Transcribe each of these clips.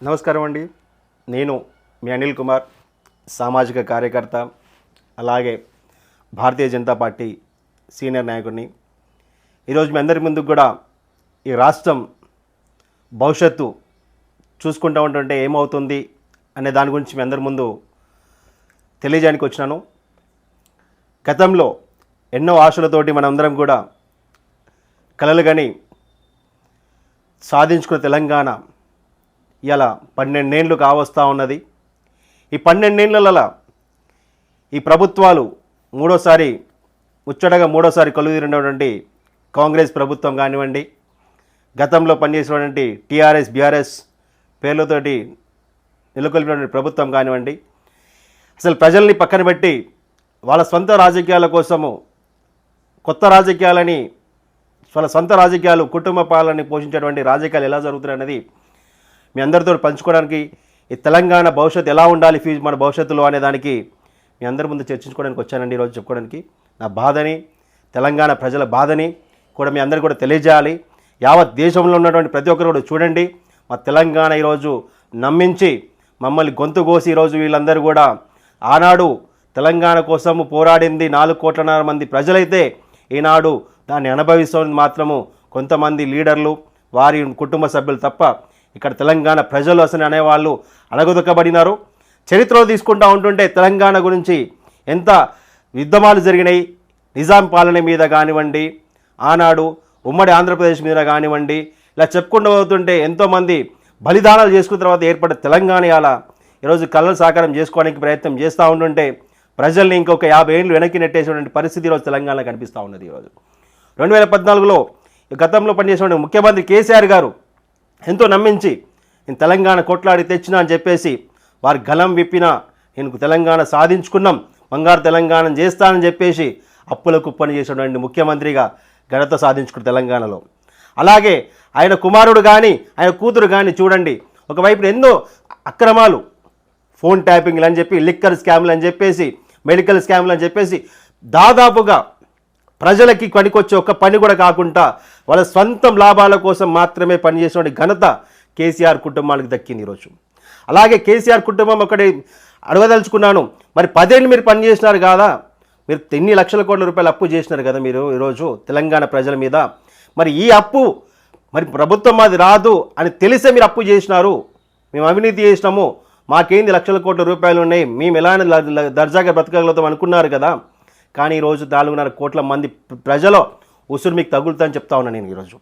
నమస్కారం అండి. నేను మీ అనిల్ కుమార్, సామాజిక కార్యకర్త, అలాగే భారతీయ జనతా పార్టీ సీనియర్ నాయకుడిని. ఈరోజు మీ అందరి ముందుకు కూడా ఈ రాష్ట్రం భవిష్యత్తు చూసుకుంటూ ఉంటుంటే ఏమవుతుంది అనే దాని గురించి మీ అందరి ముందు తెలియజేయడానికి వచ్చినాను. గతంలో ఎన్నో ఆశలతోటి మనందరం కూడా కలలు గని సాధించుకున్న తెలంగాణ ఇలా 12 ఏళ్ళు కావస్తూ ఉన్నది. ఈ 12 ఏళ్ళ ఈ ప్రభుత్వాలు మూడోసారి కొలువుదీరినటువంటి కాంగ్రెస్ ప్రభుత్వం కానివ్వండి, గతంలో పనిచేసినటువంటి టీఆర్ఎస్ బీఆర్ఎస్ పేర్లతోటి నెలకొల్పినటువంటి ప్రభుత్వం కానివ్వండి, అసలు ప్రజల్ని పక్కన పెట్టి వాళ్ళ సొంత రాజకీయాల కోసము కొత్త రాజకీయాలని, వాళ్ళ సొంత రాజకీయాలు, కుటుంబ పాలనని పోషించేటువంటి రాజకీయాలు ఎలా జరుగుతున్నాయి అనేది మీ అందరితో పంచుకోవడానికి, ఈ తెలంగాణ భవిష్యత్తు ఎలా ఉండాలి మన భవిష్యత్తులో అనే దానికి మీ అందరి ముందు చర్చించుకోవడానికి వచ్చానండి. ఈరోజు చెప్పుకోవడానికి నా బాధని, తెలంగాణ ప్రజల బాధని కూడా మీ అందరికీ కూడా తెలియజేయాలి. యావత్ దేశంలో ఉన్నటువంటి ప్రతి ఒక్కరు కూడా చూడండి, మా తెలంగాణ ఈరోజు నమ్మించి మమ్మల్ని గొంతు కోసి ఈరోజు వీళ్ళందరూ కూడా ఆనాడు తెలంగాణ కోసము పోరాడింది 4.5 కోట్ల మంది ప్రజలైతే ఈనాడు దాన్ని అనుభవిస్తున్నది మాత్రము కొంతమంది లీడర్లు, వారి కుటుంబ సభ్యులు తప్ప ఇక్కడ తెలంగాణ ప్రజలు అసలు అనేవాళ్ళు అణగదొక్కబడినారు. చరిత్రలో తీసుకుంటూ ఉంటుంటే తెలంగాణ గురించి ఎంత యుద్ధమాలు జరిగినాయి, నిజాం పాలన మీద కానివ్వండి, ఆనాడు ఉమ్మడి ఆంధ్రప్రదేశ్ మీద కానివ్వండి, ఇలా చెప్పుకుంటూ పోతుంటే ఎంతోమంది బలిదానాలు చేసుకున్న తర్వాత ఏర్పడ్డ తెలంగాణ ఇలా ఈరోజు కళలు సాకారం చేసుకోవడానికి ప్రయత్నం చేస్తూ ఉంటుంటే ప్రజల్ని ఇంకొక 50 ఏళ్ళు వెనక్కి నెట్టేసేటువంటి పరిస్థితి ఈరోజు తెలంగాణలో కనిపిస్తూ ఉన్నది. ఈరోజు 2014లో గతంలో పనిచేసిన ముఖ్యమంత్రి కేసీఆర్ గారు ఎంతో నమ్మించి నేను తెలంగాణ కొట్లాడి తెచ్చినా అని చెప్పేసి వారి గలం విప్పిన నేను తెలంగాణ సాధించుకున్నాం, బంగారు తెలంగాణ చేస్తానని చెప్పేసి అప్పుల కుప్పని చేసినటువంటి ముఖ్యమంత్రిగా ఘనత సాధించుకున్న తెలంగాణలో. అలాగే ఆయన కుమారుడు కానీ ఆయన కూతురు కానీ చూడండి, ఒకవైపు ఎన్నో అక్రమాలు, ఫోన్ ట్యాపింగ్లు అని చెప్పి, లిక్కర్ స్కామ్లు అని చెప్పేసి, మెడికల్ స్కామ్లు అని చెప్పేసి దాదాపుగా ప్రజలకి పనికొచ్చే ఒక్క పని కూడా కాకుండా వాళ్ళ సొంత లాభాల కోసం మాత్రమే పనిచేసిన ఘనత కేసీఆర్ కుటుంబానికి దక్కింది ఈరోజు. అలాగే కేసీఆర్ కుటుంబం ఒకటి అడగదలుచుకున్నాను, మరి 10 ఏళ్ళు మీరు పనిచేసినారు కదా, మీరు ఎన్ని లక్షల కోట్ల రూపాయలు అప్పు చేసినారు కదా మీరు ఈరోజు తెలంగాణ ప్రజల మీద. మరి ఈ అప్పు మరి ప్రభుత్వం మాది రాదు అని తెలిసే మీరు అప్పు చేసినారు, మేము అవినీతి చేసినాము, మాకేంది లక్షల కోట్ల రూపాయలు ఉన్నాయి, మేము ఎలాంటి దర్జాగా బ్రతకగలుగుతాం అనుకున్నారు కదా. కానీ ఈరోజు 4.5 కోట్ల మంది ప్రజలు ఉసురు మీకు తగులుతుందని చెప్తా ఉన్నాను నేను ఈరోజు.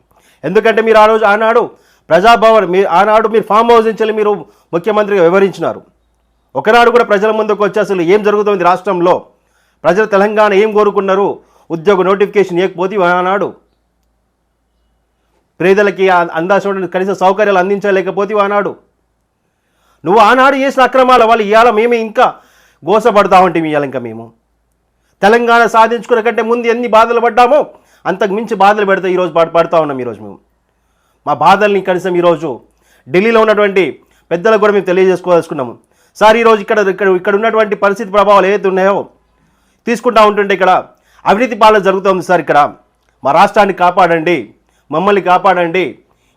ఎందుకంటే మీరు ఆనాడు ప్రజాభవన్ ఆనాడు మీరు ఫామ్ హౌస్ నుంచి మీరు ముఖ్యమంత్రిగా వివరించినారు. ఒకనాడు కూడా ప్రజల ముందుకు వచ్చి అసలు ఏం జరుగుతుంది రాష్ట్రంలో, ప్రజలు తెలంగాణ ఏం కోరుకున్నారు, ఉద్యోగ నోటిఫికేషన్ ఇవ్వకపోతే ఆనాడు పేదలకి అందాల్సిన కనీస సౌకర్యాలు అందించలేకపోతే ఆనాడు నువ్వు ఆనాడు చేసిన అక్రమాల వాళ్ళు ఇవాళ మేమే ఇంకా గోసపడతా ఉంటాం. ఇవాళ ఇంకా మేము తెలంగాణ సాధించుకునే కంటే ముందు ఎన్ని బాధలు పడ్డామో అంతకు మించి బాధలు పెడతా ఈరోజు పడుతూ ఉన్నాం. ఈరోజు మేము మా బాధల్ని కనీసం ఈరోజు ఢిల్లీలో ఉన్నటువంటి పెద్దలకు కూడా మేము తెలియజేసుకోదలుచుకున్నాము. సార్ ఈరోజు ఇక్కడ ఉన్నటువంటి పరిస్థితి ప్రభావాలు ఏవైతే ఉన్నాయో తీసుకుంటూ ఉంటుంటే ఇక్కడ అవినీతి పాలన జరుగుతుంది సార్. ఇక్కడ మా రాష్ట్రాన్ని కాపాడండి, మమ్మల్ని కాపాడండి,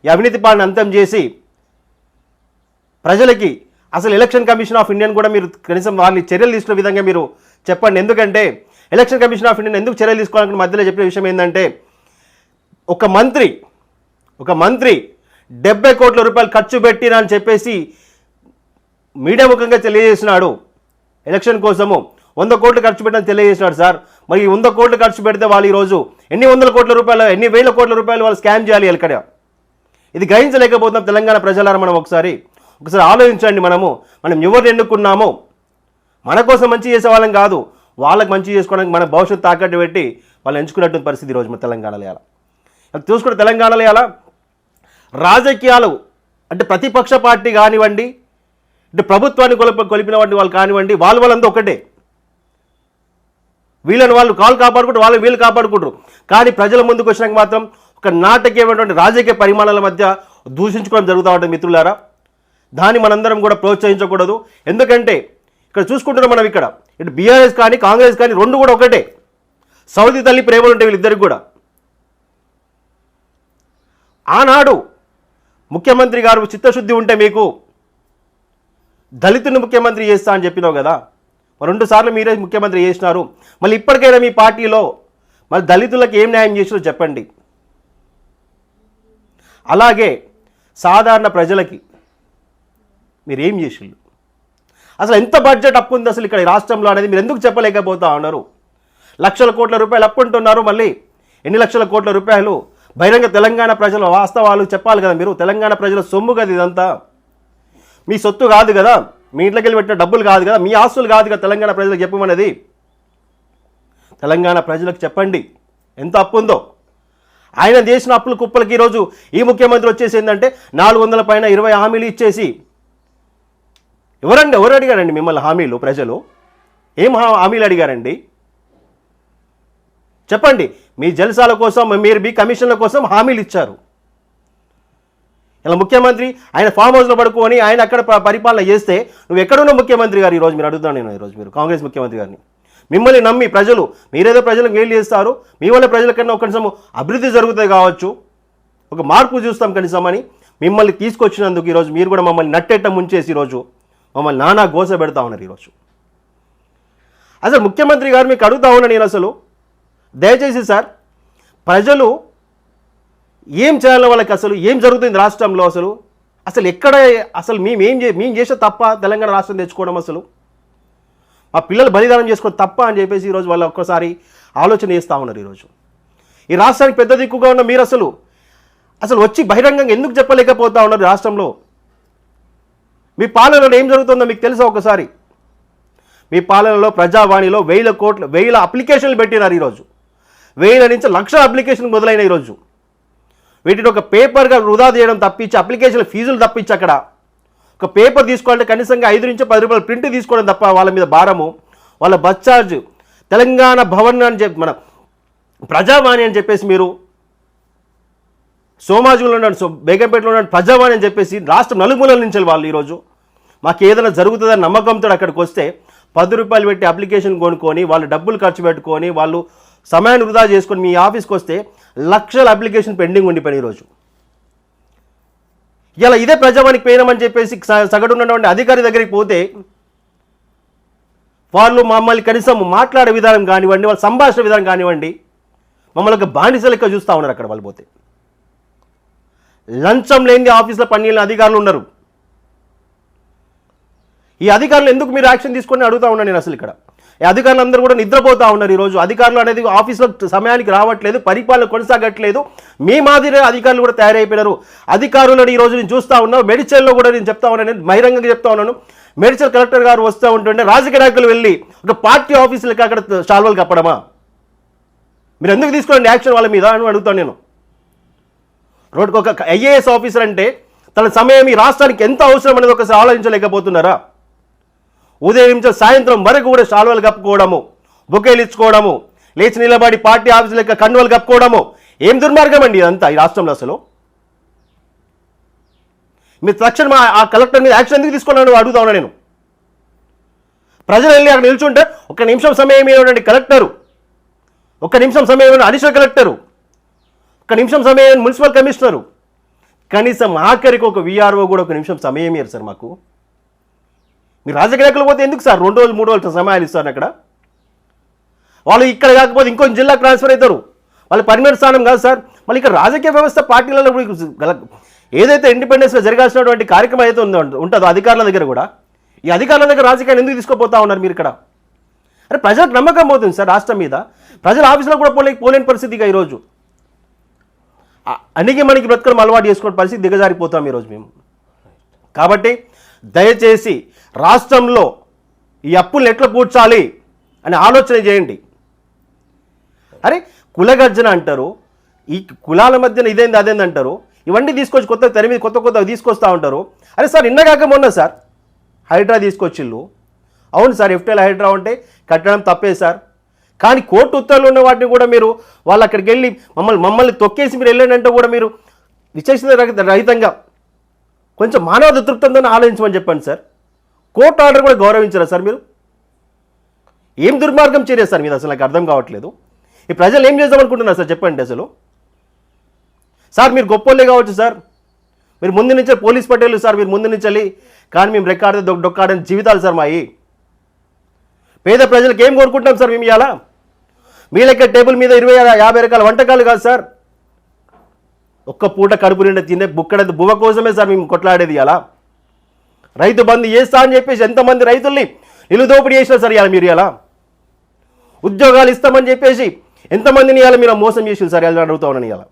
ఈ అవినీతి పాలన అంతం చేసి ప్రజలకి అసలు ఎలక్షన్ కమిషన్ ఆఫ్ ఇండియన్ కూడా మీరు కనీసం వాళ్ళని చర్యలు తీసుకునే విధంగా మీరు చెప్పండి. ఎందుకంటే ఎలక్షన్ కమిషన్ ఆఫ్ ఇండియన్ ఎందుకు చర్యలు తీసుకోవాలని మధ్యలో చెప్పిన విషయం ఏంటంటే, ఒక మంత్రి 70 కోట్ల రూపాయలు ఖర్చు పెట్టినా అని చెప్పేసి మీడియా ముఖంగా తెలియజేసినాడు. ఎలక్షన్ కోసము 100 కోట్లు ఖర్చు పెట్టని తెలియజేసినాడు సార్. మరి 100 కోట్లు ఖర్చు పెడితే వాళ్ళు ఈరోజు ఎన్ని వందల కోట్ల రూపాయలు, ఎన్ని వేల కోట్ల రూపాయలు వాళ్ళు స్కామ్ చేయాలి ఇక్కడ. ఇది గ్రహించలేకపోతున్నాం తెలంగాణ ప్రజలారా. మనం ఒకసారి ఆలోచించండి. మనం ఎవరిని ఎన్నుకున్నామో మన కోసం మంచి చేసే వాళ్ళం కాదు, వాళ్ళకి మంచి చేసుకోవడానికి మన భవిష్యత్తు తాకట్టు పెట్టి వాళ్ళు ఎంచుకున్నటువంటి పరిస్థితి ఈరోజు మన తెలంగాణలో. అలా చూసుకుంటే తెలంగాణలో ఎలా రాజకీయాలు అంటే ప్రతిపక్ష పార్టీ కానివ్వండి, అంటే ప్రభుత్వాన్ని కొలిపిన వాళ్ళు కానివ్వండి, వాళ్ళంతా ఒకటే. వీళ్ళని వాళ్ళు కాలు కాపాడుకుంటారు, వాళ్ళని వీళ్ళు కాపాడుకుంటారు. కానీ ప్రజల ముందుకు వచ్చినాక మాత్రం ఒక నాటకీయమైనటువంటి రాజకీయ పరిమాణాల మధ్య దూషించుకోవడం జరుగుతూ ఉంటుంది మిత్రులారా. దాన్ని మనందరం కూడా ప్రోత్సహించకూడదు. ఎందుకంటే ఇక్కడ చూసుకుంటున్నాం మనం, ఇక్కడ ఇటు బీఆర్ఎస్ కానీ కాంగ్రెస్ కానీ రెండు కూడా ఒకటే. సౌదీ తల్లి ప్రేమలు ఉంటాయి వీళ్ళిద్దరికి కూడా. ఆనాడు ముఖ్యమంత్రి గారు చిత్తశుద్ధి ఉంటే మీకు దళితుని ముఖ్యమంత్రి చేస్తా అని చెప్పినావు కదా, 2 సార్లు మీరే ముఖ్యమంత్రి చేసినారు. మళ్ళీ ఇప్పటికైనా మీ పార్టీలో మరి దళితులకు ఏం న్యాయం చేసినారో చెప్పండి. అలాగే సాధారణ ప్రజలకి మీరు ఏం చేసిళ్ళు? అసలు ఎంత బడ్జెట్ అప్పు ఉంది అసలు ఇక్కడ రాష్ట్రంలో అనేది మీరు ఎందుకు చెప్పలేకపోతా ఉన్నారు? లక్షల కోట్ల రూపాయలు అప్పు అంటున్నారు. మళ్ళీ ఎన్ని లక్షల కోట్ల రూపాయలు? బహిరంగ తెలంగాణ ప్రజల వాస్తవాలు చెప్పాలి కదా మీరు. తెలంగాణ ప్రజల సొమ్ము కదా ఇదంతా, మీ సొత్తు కాదు కదా, మీ ఇంట్లోకి వెళ్ళి పెట్టిన డబ్బులు కాదు కదా, మీ ఆస్తులు కాదు కదా. తెలంగాణ ప్రజలకు చెప్పమన్నది. తెలంగాణ ప్రజలకు చెప్పండి ఎంత అప్పు ఉందో. ఆయన చేసిన అప్పుల కుప్పలకి ఈరోజు ఈ ముఖ్యమంత్రి వచ్చేసి ఏంటంటే 400 పైన 20 హామీలు ఇచ్చేసి, ఎవరు అడిగారండి మిమ్మల్ని హామీలు? ప్రజలు ఏం హామీలు అడిగారండి చెప్పండి. మీ జల్సాల కోసం, మీరు మీ కమిషన్ల కోసం హామీలు ఇచ్చారు. ఇలా ముఖ్యమంత్రి ఆయన ఫామ్ హౌస్లో పడుకొని ఆయన అక్కడ పరిపాలన చేస్తే నువ్వు ఎక్కడున్న ముఖ్యమంత్రి గారు ఈరోజు మీరు అడుగుతాను నేను. ఈరోజు మీరు కాంగ్రెస్ ముఖ్యమంత్రి గారిని మిమ్మల్ని నమ్మి ప్రజలు, మీరేదో ప్రజలకు మేలు చేస్తారు, మీ వల్ల ప్రజల కన్నా కనీసం అభివృద్ధి జరుగుతుంది కావచ్చు, ఒక మార్పు చూస్తాం కనీసం అని మిమ్మల్ని తీసుకొచ్చినందుకు ఈరోజు మీరు కూడా మమ్మల్ని నట్టెట్ట ముంచేసి ఈరోజు మమ్మల్ని నానా గోస పెడతా ఉన్నారు. ఈరోజు అసలు ముఖ్యమంత్రి గారు మీకు అడుగుతా ఉన్నా నేను, అసలు దయచేసి సార్ ప్రజలు ఏం చేయాలో, వాళ్ళకి అసలు ఏం జరుగుతుంది రాష్ట్రంలో, అసలు ఎక్కడ అసలు మేము చేసే తప్ప తెలంగాణ రాష్ట్రం తెచ్చుకోవడం, అసలు మా పిల్లలు బలిదానం చేసుకోవడం తప్ప అని చెప్పేసి ఈరోజు వాళ్ళు ఒక్కసారి ఆలోచన చేస్తూ ఉన్నారు. ఈరోజు ఈ రాష్ట్రానికి పెద్ద దిక్కుగా ఉన్న మీరు అసలు వచ్చి బహిరంగంగా ఎందుకు చెప్పలేకపోతా ఉన్నారు? రాష్ట్రంలో మీ పాలనలో ఏం జరుగుతుందో మీకు తెలుసా? ఒకసారి మీ పాలనలో ప్రజావాణిలో 1000 అప్లికేషన్లు పెట్టినారు. ఈరోజు 1000 నుంచి 1,00,000 అప్లికేషన్ మొదలైన ఈరోజు వీటిని ఒక పేపర్గా వృధా చేయడం తప్పించి, అప్లికేషన్ ఫీజులు తప్పించి, అక్కడ ఒక పేపర్ తీసుకోవాలంటే కనీసంగా 5 నుంచి 10 రూపాయలు ప్రింట్ తీసుకోవడం తప్ప వాళ్ళ మీద భారము, వాళ్ళ బస్ ఛార్జ్, తెలంగాణ భవన్ అని చెప్పి మన ప్రజావాణి అని చెప్పేసి మీరు సోమాజిలో ఉన్నాడు, బేగంపేటలో ఉన్నాడు ప్రజావాణి అని చెప్పేసి రాష్ట్రం నలుమూలల నుంచి వాళ్ళు ఈరోజు మాకు ఏదైనా జరుగుతుందని నమ్మకంతో అక్కడికి వస్తే 10 రూపాయలు పెట్టి అప్లికేషన్ కొనుక్కొని వాళ్ళు డబ్బులు ఖర్చు పెట్టుకొని వాళ్ళు సమయాన్ని వృధా చేసుకొని మీ ఆఫీస్కి వస్తే 1,00,000 అప్లికేషన్ పెండింగ్ ఉండిపోయిన ఈరోజు. ఇలా ఇదే ప్రజావానికి పోయినామని చెప్పేసి సగటు ఉన్నటువంటి అధికారి దగ్గరికి పోతే వాళ్ళు మమ్మల్ని కనీసం మాట్లాడే విధానం కానివ్వండి, వాళ్ళ సంభాషణ విధానం కానివ్వండి, మమ్మల్ని ఒక బానిస లెక్క చూస్తూ ఉన్నారు. అక్కడ వాళ్ళు పోతే లంచం లేని ఆఫీసులో పనిచేయని అధికారులు ఉన్నారు. ఈ అధికారులు ఎందుకు మీరు యాక్షన్ తీసుకొని అడుగుతా ఉన్నాను నేను. అసలు ఇక్కడ ఈ అధికారులు అందరూ కూడా నిద్రపోతూ ఉన్నారు. ఈరోజు అధికారులు అనేది ఆఫీస్లో సమయానికి రావట్లేదు, పరిపాలన కొనసాగట్లేదు. మీ మాదిరి అధికారులు కూడా తయారైపోయినారు. అధికారులను ఈరోజు నేను చూస్తూ ఉన్నాను. మెడిచల్లో కూడా నేను చెప్తా ఉన్నాను, నేను బహిరంగంగా చెప్తా ఉన్నాను. మెడిచల్ కలెక్టర్ గారు వస్తూ ఉంటుంటే రాజకీయ నాయకులు వెళ్ళి ఒక పార్టీ ఆఫీసులకి అక్కడ షాల్వాలు కప్పడమా? మీరు ఎందుకు తీసుకోండి యాక్షన్ వాళ్ళ మీద అని అడుగుతాను నేను. రోడ్డుకు ఒక ఐఏఎస్ ఆఫీసర్ అంటే తన సమయం ఈ రాష్ట్రానికి ఎంత అవసరం అనేది ఒకసారి ఆలోచించలేకపోతున్నారా? ఉదయం నుంచి సాయంత్రం వరకు కూడా శాలువాలు కప్పుకోవడము, బొకేలు ఇచ్చుకోవడము, లేచి నిలబడి పార్టీ ఆఫీసు లెక్క కండువలు కప్పుకోవడము, ఏం దుర్మార్గం అండి ఇదంతా ఈ రాష్ట్రంలో. అసలు మీరు తక్షణం ఆ కలెక్టర్ మీద యాక్షన్ ఎందుకు తీసుకున్నాను అడుగుతా ఉన్నా నేను. ప్రజలు వెళ్ళి అక్కడ నిల్చుంటే 1 నిమిషం సమయం ఇవ్వండి కలెక్టరు, 1 నిమిషం సమయం ఇవ్వండి అడిషనల్ కలెక్టరు, 1 నిమిషం సమయం మున్సిపల్ కమిషనరు, కనీసం ఆఖరికి ఒక విఆర్ఓ కూడా 1 నిమిషం సమయం ఇయ్యారు సార్ మాకు. మీరు రాజకీయ నాయకులు పోతే ఎందుకు సార్ 2 రోజులు 3 రోజులు సమయాలు ఇస్తారు అక్కడ? వాళ్ళు ఇక్కడ కాకపోతే ఇంకో జిల్లాకు ట్రాన్స్ఫర్ అవుతారు. వాళ్ళు పర్మనెంట్ స్థానం కాదు సార్. మళ్ళీ ఇక్కడ రాజకీయ వ్యవస్థ పార్టీలలో ఏదైతే ఇండిపెండెన్స్గా జరగాల్సినటువంటి కార్యక్రమం అయితే ఉంటుందో అధికారుల దగ్గర కూడా ఈ అధికారుల దగ్గర రాజకీయాలు ఎందుకు తీసుకుపోతా ఉన్నారు మీరు ఇక్కడ? అరే ప్రజలకు నమ్మకం పోతుంది సార్ రాష్ట్రం మీద. ప్రజల ఆఫీసులో కూడా పోలేని పరిస్థితిగా ఈరోజు అన్నికి మనకి బ్రతకడం అలవాటు చేసుకునే పరిస్థితి దిగజారిపోతాం ఈరోజు మేము. కాబట్టి దయచేసి రాష్ట్రంలో ఈ అప్పులను ఎట్లా పూడ్చాలి అని ఆలోచన చేయండి. అరే కులగర్జన అంటారు, ఈ కులాల మధ్యన ఇదేంది అదేంది అంటారు, ఇవన్నీ తీసుకొచ్చి తెర మీద కొత్త తీసుకొస్తూ ఉంటారు. అరే సార్ నిన్నగాక మొన్న సార్ హైడ్రా తీసుకొచ్చిళ్ళు. అవును సార్, ఎఫ్టీఎల్ హైడ్రా ఉంటే కట్టడం తప్పే సార్. కానీ కోర్టు ఉత్తర్వులు ఉన్న వాటిని కూడా మీరు వాళ్ళు అక్కడికి వెళ్ళి మమ్మల్ని తొక్కేసి మీరు వెళ్ళండి కూడా మీరు విశేషత రహితంగా కొంచెం మానవ తృప్తంతో ఆలోచించమని చెప్పండి సార్. కోర్టు ఆర్డర్ కూడా గౌరవించారా సార్ మీరు? ఏం దుర్మార్గం చర్య సార్ మీరు? అసలు నాకు అర్థం కావట్లేదు. ఈ ప్రజలు ఏం చేద్దాం అనుకుంటున్నారు సార్ చెప్పండి. అసలు సార్ మీరు గొప్పోళ్ళే కావచ్చు సార్, మీరు ముందు నుంచే పోలీస్ పటేలు సార్, మీరు ముందు నుంచి కానీ మేము రెక్కాడితే డొక్కాడని జీవితాలు సార్ మాయి. పేద ప్రజలకు ఏం కోరుకుంటాం సార్ మేము ఇవాళ? మీ లెక్క టేబుల్ మీద 20-50 రకాల వంటకాలు కాదు సార్, ఒక్క పూట కడుపు నిండా తినే బుక్కడంత బువ్వ కోసమే సార్ మేము కొట్లాడేది. ఇలా రైతు బంధు చేస్తా అని చెప్పేసి ఎంతమంది రైతుల్ని నిలుదోపిడి చేసినారు సార్. ఇలా మీరు ఇలా ఉద్యోగాలు ఇస్తామని చెప్పేసి ఎంతమందిని ఇలా మీరు మోసం చేసారు సార్. ఇలా అడుగుతా ఉన్నాను. ఇలా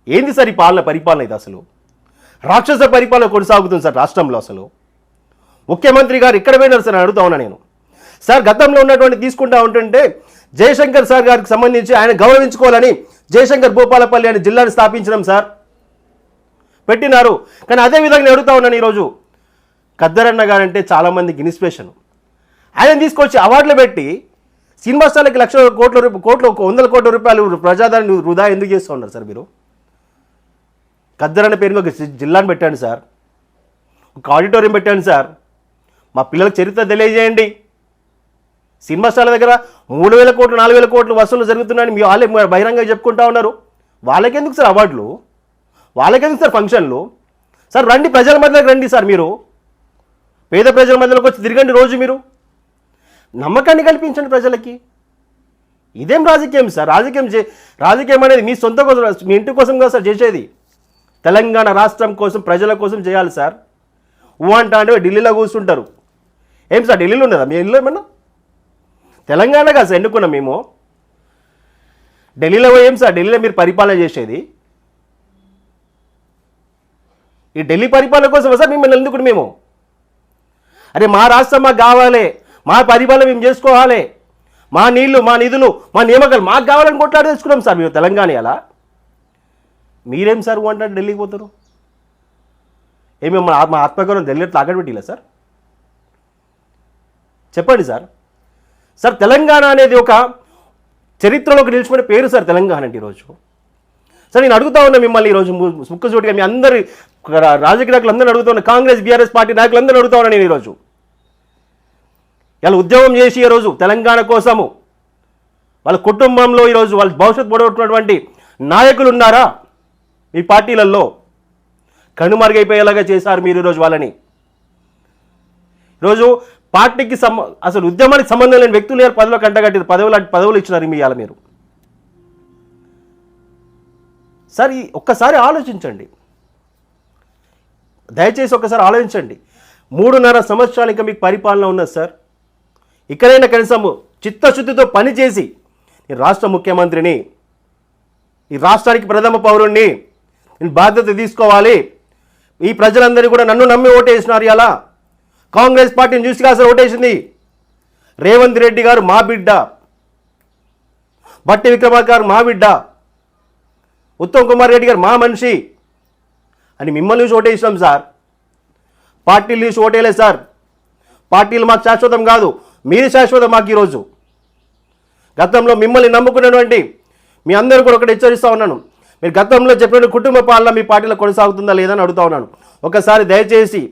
ఏంది సార్ ఈ పరిపాలన? ఇది అసలు రాక్షస పరిపాలన కొనసాగుతుంది సార్ రాష్ట్రంలో. అసలు ముఖ్యమంత్రి గారు ఇక్కడ పోయినారు సార్ అడుగుతా ఉన్నా నేను. సార్ గతంలో ఉన్నటువంటి తీసుకుంటా ఉంటుంటే జయశంకర్ సార్ గారికి సంబంధించి ఆయన గౌరవించుకోవాలని జయశంకర్ భూపాలపల్లి అనే జిల్లాను స్థాపించడం సార్ పెట్టినారు. కానీ అదే విధంగా నేను అడుగుతా ఉన్నాను ఈరోజు ఖద్దరన్న గారు అంటే చాలామందికి ఇన్స్పిరేషన్. ఆయన తీసుకొచ్చి అవార్డులు పెట్టి సినిమా స్టార్లకి లక్షల కోట్ల 100 కోట్ల రూపాయలు ప్రజాదాన్ని వృధా ఎందుకు చేస్తూ ఉన్నారు సార్ మీరు? ఖద్దరన్న పేరు ఒక జిల్లాను పెట్టండి సార్, ఒక ఆడిటోరియం పెట్టండి సార్, మా పిల్లలకు చరిత్ర తెలియజేయండి. సినిమా స్టార్ల దగ్గర 3,000 కోట్లు 4,000 కోట్లు వసూలు జరుగుతున్నాయని మీ వాళ్ళే బహిరంగంగా చెప్పుకుంటా ఉన్నారు. వాళ్ళకెందుకు సార్ అవార్డులు? వాళ్ళకెందుకు సార్ ఫంక్షన్లు? సార్ రండి, ప్రజల మధ్యలోకి రండి సార్. మీరు పేద ప్రజల మధ్యలోకి వచ్చి తిరగండి రోజు. మీరు నమ్మకాన్ని కల్పించండి ప్రజలకి. ఇదేం రాజకీయం సార్? రాజకీయం అనేది మీ సొంత కోసం, మీ ఇంటి కోసం కదా సార్ చేసేది. తెలంగాణ రాష్ట్రం కోసం, ప్రజల కోసం చేయాలి సార్. అంటే ఢిల్లీలో కూర్చుంటారు. ఏం సార్ ఢిల్లీలో ఉన్నదా మీ ఇల్లు ఏమన్నా? తెలంగాణ కాదు సార్ ఎన్నుకున్నాం మేము. ఢిల్లీలో ఏం సార్ ఢిల్లీలో మీరు పరిపాలన చేసేది? ఈ ఢిల్లీ పరిపాలన కోసం సార్ మిమ్మల్ని ఎందుకు మేము? అరే మా రాష్ట్రం మాకు కావాలి, మా పరిపాలన మేము చేసుకోవాలి, మా నీళ్లు, మా నిధులు, మా నియామకాలు మాకు కావాలని కొట్లాడి తెచ్చుకున్నాం సార్ మేము తెలంగాణ. అలా మీరేం సార్ అంటారు ఢిల్లీకి పోతారు? ఏమేమి మా ఆత్మగౌరవం ఢిల్లీ తాకట్టు పెట్టిలా సార్? చెప్పండి సార్. సార్ తెలంగాణ అనేది ఒక చరిత్రలోకి నిలిచిపోయిన పేరు సార్ తెలంగాణ అంటే ఈరోజు. సార్ నేను అడుగుతా ఉన్నా మిమ్మల్ని ఈరోజు ముక్కుసూటిగా మీ అందరి రాజకీయ నాయకులు అందరూ అడుగుతా ఉన్నా, కాంగ్రెస్ బీఆర్ఎస్ పార్టీ నాయకులు అందరూ అడుగుతా ఉన్నా నేను ఈరోజు. ఇలా ఉద్యమం చేసి ఈరోజు తెలంగాణ కోసము వాళ్ళ కుటుంబంలో ఈరోజు వాళ్ళ భవిష్యత్తు పొడగొట్టినటువంటి నాయకులు ఉన్నారా మీ పార్టీలలో? కనుమరుగైపోయేలాగా చేశారు మీరు ఈరోజు వాళ్ళని. ఈరోజు పార్టీకి అసలు ఉద్యమానికి సంబంధం లేని వ్యక్తులు పదవిలో కంటగట్టారు, పదవులు ఇచ్చినారు మీ ఇవాళ మీరు. సార్ ఒక్కసారి ఆలోచించండి, దయచేసి ఒక్కసారి ఆలోచించండి. 3.5 సంవత్సరాలు ఇంకా మీకు పరిపాలన ఉన్నది సార్. ఇక్కడైనా కనీసం చిత్తశుద్ధితో పనిచేసి ఈ రాష్ట్ర ముఖ్యమంత్రిని, ఈ రాష్ట్రానికి ప్రథమ పౌరుణ్ణి నేను బాధ్యత తీసుకోవాలి. ఈ ప్రజలందరూ కూడా నన్ను నమ్మి ఓటేసినారు. ఇలా కాంగ్రెస్ పార్టీని చూసి కాదు సార్ ఓటేసింది. రేవంత్ రెడ్డి గారు మా బిడ్డ, బట్టి విక్రమార్క గారు మా బిడ్డ, ఉత్తమ్ కుమార్ రెడ్డి గారు మా మనిషి అని మిమ్మల్ని చూసి ఓటేసినాం సార్. పార్టీలు చూసి ఓటేయలేదు సార్. పార్టీలు మాకు శాశ్వతం కాదు, మీరు శాశ్వతం మాకు. ఈరోజు గతంలో మిమ్మల్ని నమ్ముకున్నటువంటి మీ అందరూ కూడా ఒకటి హెచ్చరిస్తూ ఉన్నాను, మీరు గతంలో చెప్పిన కుటుంబ పాలన మీ పార్టీలో కొనసాగుతుందా లేదా అని అడుగుతా ఉన్నాను. ఒకసారి దయచేసి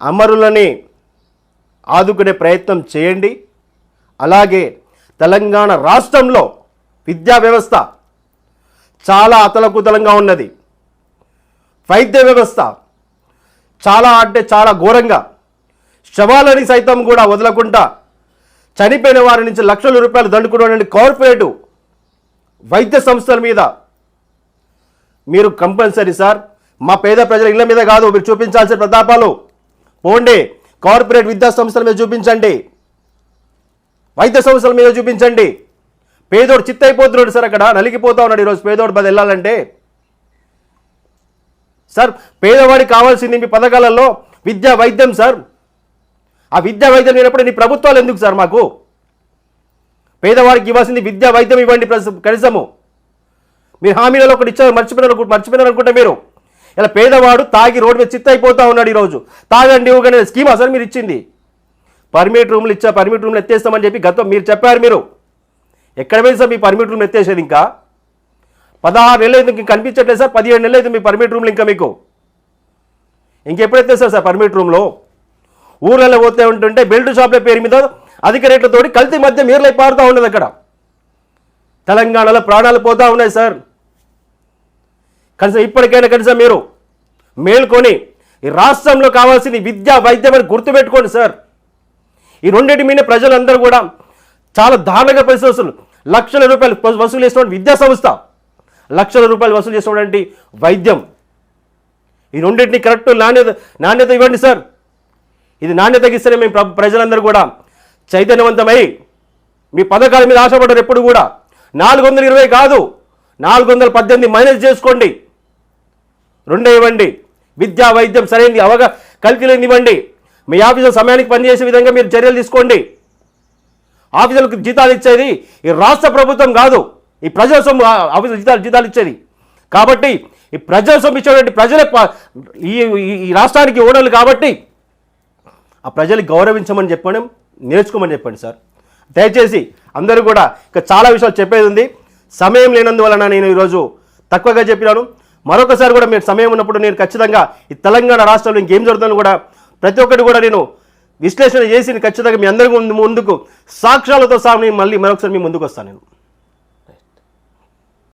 అమరులని ఆదుకునే ప్రయత్నం చేయండి. అలాగే తెలంగాణ రాష్ట్రంలో విద్యా వ్యవస్థ చాలా అతలకుతలంగా ఉన్నది. వైద్య వ్యవస్థ చాలా అంటే చాలా ఘోరంగా, శవాలని సైతం కూడా వదలకుండా చనిపోయిన వారి నుంచి లక్షల రూపాయలు దండుకున్నటువంటి కార్పొరేటు వైద్య సంస్థల మీద మీరు కంపల్సరీ సార్, మా పేద ప్రజల ఇళ్ల మీద కాదు మీరు చూపించాల్సిన ప్రతాపాలు. పోండి కార్పొరేట్ విద్యా సంస్థల మీద చూపించండి, వైద్య సంస్థల మీద చూపించండి. పేదోడు చిత్తైపోతున్నాడు సార్, అక్కడ నలిగిపోతా ఉన్నాడు ఈరోజు పేదోడు బది వెళ్ళాలంటే. సార్ పేదవాడికి కావాల్సింది మీ పథకాలలో విద్యా వైద్యం సార్. ఆ విద్యా వైద్యం లేనప్పుడు నీ ప్రభుత్వాలు ఎందుకు సార్? మాకు పేదవాడికి ఇవ్వాల్సింది విద్యా వైద్యం ఇవ్వండి కనీసము. మీరు హామీలలో ఒకటి ఇచ్చారు, మర్చిపోయినారు అనుకుంటే మీరు. ఇలా పేదవాడు తాగి రోడ్డు మీద చిత్త అయిపోతా ఉన్నాడు ఈరోజు. తాగండి ఇవ్వగానే స్కీమ్ అసలు మీరు ఇచ్చింది. పర్మిట్ రూమ్లు పర్మిట్ రూమ్లు ఎత్తేస్తామని చెప్పి గతం మీరు చెప్పారు. మీరు ఎక్కడ పోయింది సార్ మీ పర్మిట్ రూమ్లు ఎత్తేసేది? ఇంకా 16 నెలలు అయితే ఇంకా కనిపించట్లేదు సార్. 17 నెలలు అయితే మీ పర్మిట్ రూమ్లు ఇంకా మీకు ఇంకెప్పుడు ఎత్తేస్తారు సార్ పర్మిట్ రూమ్లో? ఊర్లలో పోతే ఉంటుంటే బెల్ట్ షాప్ల పేరు మీద అధిక రేట్లతోటి కల్తీ మధ్య మీర్లై పారుతూ ఉన్నది. అక్కడ తెలంగాణలో ప్రాణాలు పోతూ ఉన్నాయి సార్. కనీసం ఇప్పటికైనా కనీసం మీరు మేల్కొని ఈ రాష్ట్రంలో కావాల్సింది విద్య వైద్యం అని గుర్తుపెట్టుకోండి సార్. ఈ రెండింటి మీద ప్రజలందరూ కూడా చాలా దారుణంగా పరిస్థితులు, లక్షల రూపాయలు వసూలు చేసినటువంటి విద్యా సంస్థ, లక్షల రూపాయలు వసూలు చేసినటువంటి వైద్యం, ఈ రెండింటిని కరెక్ట్ నాణ్యత ఇవ్వండి సార్. ఇది నాణ్యతకి ఇస్తేనే మేము ప్రజలందరూ కూడా చైతన్యవంతమై మీ పథకాల మీద ఆశపడ్డారు. ఎప్పుడు కూడా 420 కాదు 418 మైనస్ చేసుకోండి, రెండే ఇవ్వండి. విద్యా వైద్యం సరైనది కలిగిలేని ఇవ్వండి. మీ ఆఫీసులో సమయానికి పనిచేసే విధంగా మీరు చర్యలు తీసుకోండి. ఆఫీసులకు జీతాలు ఇచ్చేది ఈ రాష్ట్ర ప్రభుత్వం కాదు, ఈ ప్రజల సొమ్ము ఆఫీసులు జీతాలు ఇచ్చేది. కాబట్టి ఈ ప్రజల సొమ్ము ఇచ్చేటువంటి ప్రజలే ఈ రాష్ట్రానికి ఓనర్లు. కాబట్టి ఆ ప్రజలకు గౌరవించమని చెప్పండి, నేర్చుకోమని చెప్పండి సార్. దయచేసి అందరూ కూడా ఇంకా చాలా విషయాలు చెప్పేది ఉంది, సమయం లేనందువలన నేను ఈరోజు తక్కువగా చెప్పినాను. మరొకసారి కూడా మీరు సమయం ఉన్నప్పుడు నేను ఖచ్చితంగా ఈ తెలంగాణ రాష్ట్రంలో ఇంకేం జరుగుతుందో కూడా ప్రతి ఒక్కటి కూడా నేను విశ్లేషణ చేసి ఖచ్చితంగా మీ అందరి ముందుకు సాక్ష్యాలతో సహా మళ్ళీ మరొకసారి మీ ముందుకు వస్తాను నేను.